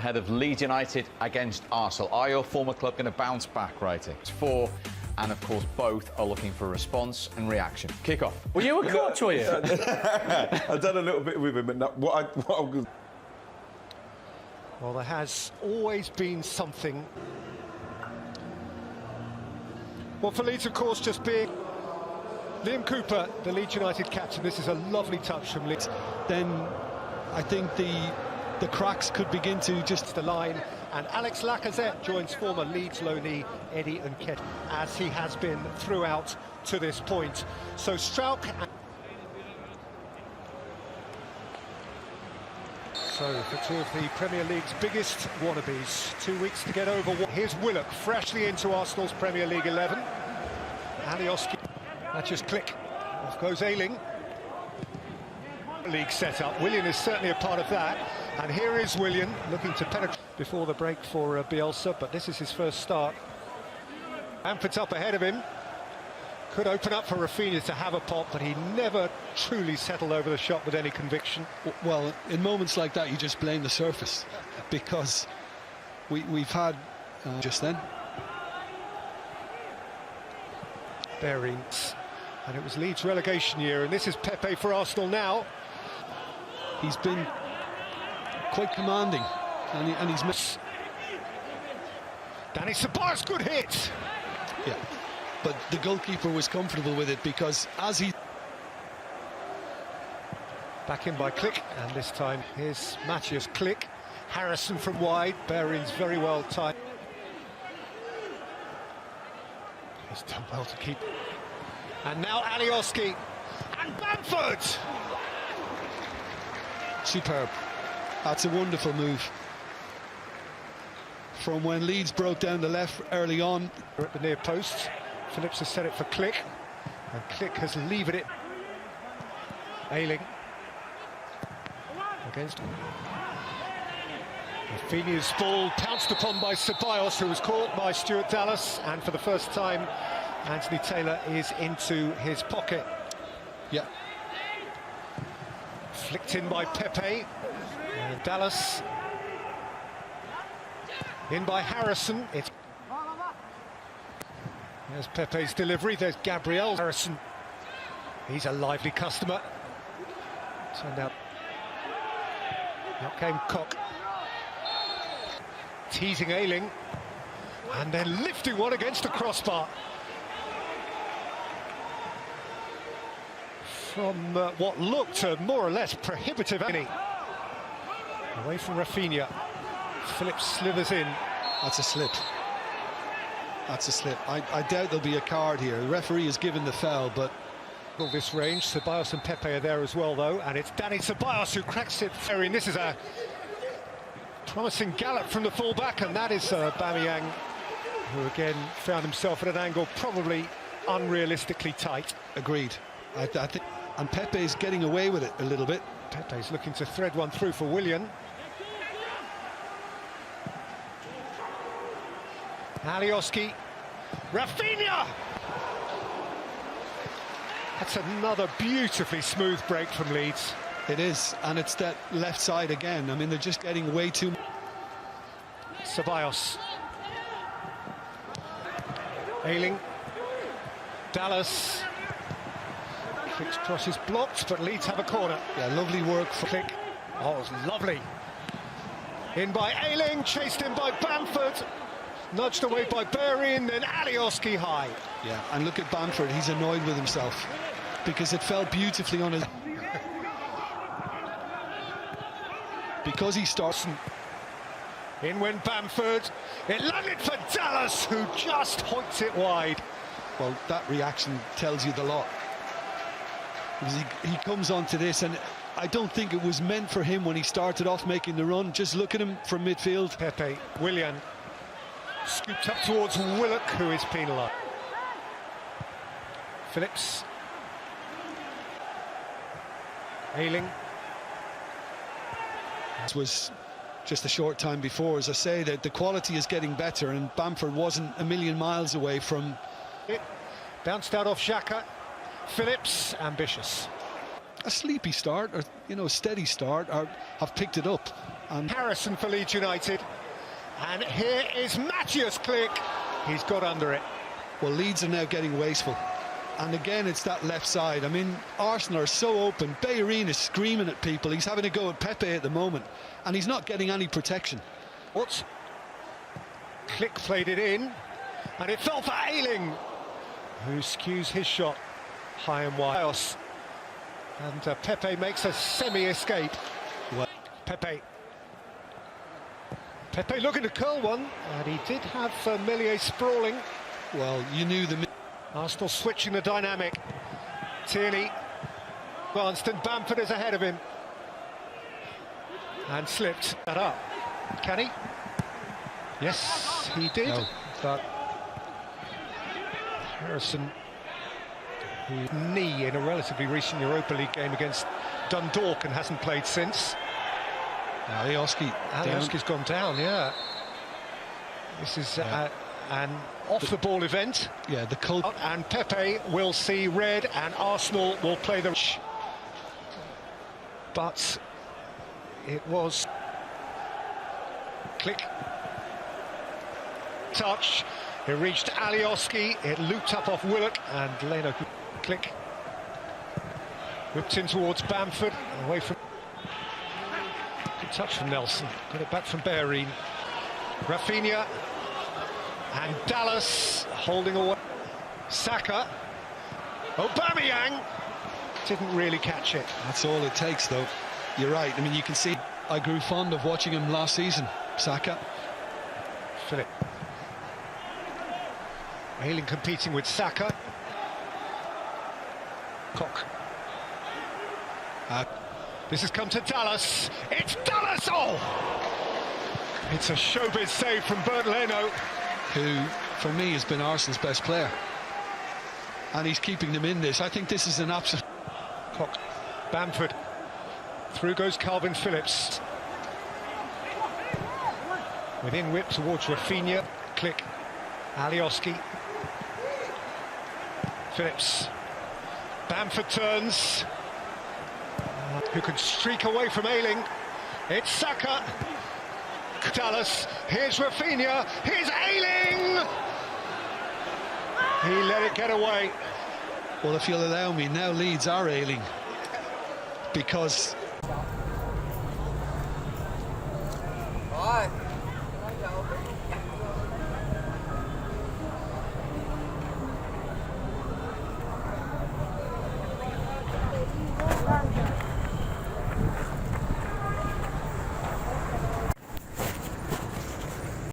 ahead of Leeds United against Arsenal. Are your former club going to bounce back, rating? It's 4, and of course both are looking for a response and reaction. Kick off. Well, you were coach, were you? I've done a little bit with him, but no, Well, there has always been something. Well, for Leeds, of course, just being Liam Cooper, the Leeds United captain. This is a lovely touch from Leeds. Then I think the cracks could begin to just the line, and Alex Lacazette joins former Leeds loanee Eddie Nketiah, as he has been throughout to this point. So Struijk. So for two of the Premier League's biggest wannabes, 2 weeks to get over. Here's Willock freshly into Arsenal's Premier League 11. Alioski, that just click. Off goes Ayling. League setup. Willian is certainly a part of that. And here is Willian looking to penetrate before the break for Bielsa, but this is his first start. Bamford's up ahead of him. Could open up for Rafinha to have a pop, but he never truly settled over the shot with any conviction. Well, in moments like that, you just blame the surface, because we've had just then. Bearings. And it was Leeds' relegation year, and this is Pepe for Arsenal now. He's been quite commanding, and he's missed. Dani Ceballos, good hit. Yeah, but the goalkeeper was comfortable with it, because as he... Back in by Click, and this time here's Matthias Click. Harrison from wide, Bearings very well timed. He's done well to keep. And now Alioski, and Bamford! Superb. That's a wonderful move. From when Leeds broke down the left early on. At the near post, Phillips has set it for Click, and Click has levered it. Ayling against him. Rafinha's ball pounced upon by Ceballos, who was caught by Stuart Dallas, and for the first time Anthony Taylor is into his pocket. Yeah. Flicked in by Pepe. And Dallas. In by Harrison. There's Pepe's delivery. There's Gabriel. Harrison. He's a lively customer. Turned out. Out came Koch. Teasing Ayling. And then lifting one against the crossbar. From what looked more or less prohibitive agony. Away from Rafinha. Phillips slithers in. That's a slip. That's a slip. I doubt there'll be a card here. The referee has given the foul, but... All this range. Ceballos and Pepe are there as well, though, and it's Dani Ceballos who cracks it fair in. This is a promising gallop from the full-back, and that is Aubameyang, who again found himself at an angle probably unrealistically tight. Agreed. I think... And Pepe's getting away with it a little bit. Pepe's looking to thread one through for Willian. Alioski. Rafinha! That's another beautifully smooth break from Leeds. It is, and it's that left side again. I mean, they're just getting way too... Ceballos. Ayling. Dallas. Click's cross is blocked, but Leeds have a corner. Yeah, lovely work for Click. Oh, it was lovely. In by Ayling, chased in by Bamford. Nudged away by Berrien, then Alioski high. Yeah, and look at Bamford, he's annoyed with himself, because it fell beautifully on his... because he starts... In went Bamford. It landed for Dallas, who just hoiked it wide. Well, that reaction tells you the lot. He comes onto this, and I don't think it was meant for him when he started off making the run. Just look at him from midfield. Pepe, Willian, scooped up towards Willock, who is penalised. Phillips. Ayling. This was just a short time before. As I say, that the quality is getting better, and Bamford wasn't a million miles away from... It bounced out off Xhaka. Phillips, ambitious. A sleepy start, or, you know, steady start, or have picked it up. And Harrison for Leeds United. And here is Matthias Klick. He's got under it. well, Leeds are now getting wasteful. And again, it's that left side. I mean, Arsenal are so open. Bellerin is screaming at people. He's having a go at Pepe at the moment, and he's not getting any protection. What? Klick played it in, and it fell for Ayling, who skews his shot high and wide. And Pepe makes a semi-escape. Well, Pepe looking to curl one, and he did have Millier sprawling. well, you knew the... Arsenal switching the dynamic. Tierney advanced and Bamford is ahead of him. And slipped that up. Can he? Yes, he did. No. But Harrison, whose knee in a relatively recent Europa League game against Dundalk and hasn't played since. Alioski's gone down, yeah. This is an off-the-ball event. Yeah, the cult... And Pepe will see red, and Arsenal will play the... But it was... Klick. Touch. It reached Alioski. It looped up off Willock, and Leno Klick. Whipped in towards Bamford, away from... Good touch from Nelson. Got it back from Bellerin. Rafinha. And Dallas holding away. Saka. Aubameyang didn't really catch it. That's all it takes, though. You're right. I mean, you can see I grew fond of watching him last season. Saka. Philip. Ayling competing with Saka. Koch. This has come to Dallas. It's Dallas! Oh! It's a showbiz save from Bernd Leno, who, for me, has been Arsenal's best player. And he's keeping them in this. I think this is an absolute... Koch. Bamford. Through goes Calvin Phillips. Within whip towards Rafinha. Klick. Alioski. Phillips. Bamford turns. Who can streak away from Ayling. It's Saka. Dallas. Here's Rafinha. Here's Ayling. He let it get away. Well, if you'll allow me, now Leeds are ailing. Because... All right.